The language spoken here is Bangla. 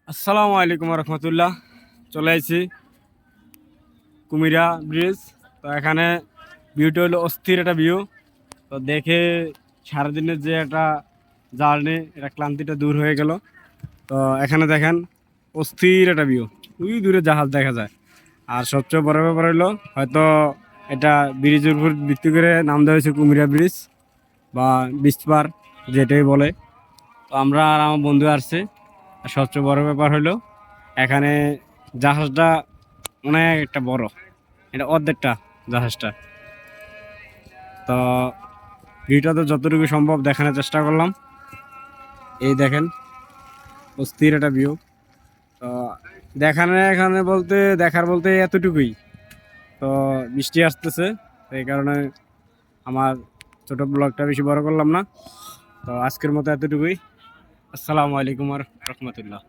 আসসালামু আলাইকুম রহমতুল্লাহ। চলে আসছি কুমিরা ব্রিজ। তো এখানে ভিউটা হলো অস্থির একটা ভিউ। তো দেখে সারাদিনের যে একটা জার্নি, এটা ক্লান্তিটা দূর হয়ে গেল। তো এখানে দেখেন অস্থির একটা ভিউ, ওই দূরে জাহাজ দেখা যায়। আর সবচেয়ে বড় ব্যাপার হলো হয়তো এটা ব্রিজের উপর ভিত্তি করে নাম দেওয়া হয়েছে কুমিরা ব্রিজ বা বিচ পার, যেটাই বলে। তো আমরা আর আমার বন্ধু আসছে। আর সবচেয়ে বড় ব্যাপার হলো এখানে জাহাজটা অনেক একটা বড়, এটা অর্ধেকটা জাহাজটা। তো ভিউটা তো যতটুকু সম্ভব দেখানোর চেষ্টা করলাম। এই দেখেন অস্থির একটা ভিউ। তো এখানে দেখার বলতে এতটুকুই। তো বৃষ্টি আসতেছে, তো এই কারণে আমার ছোট ব্লগটা বেশি বড় করলাম না। তো আজকের মতো এতটুকুই। আসসালামু আলাইকুম রহমতুল্লাহ।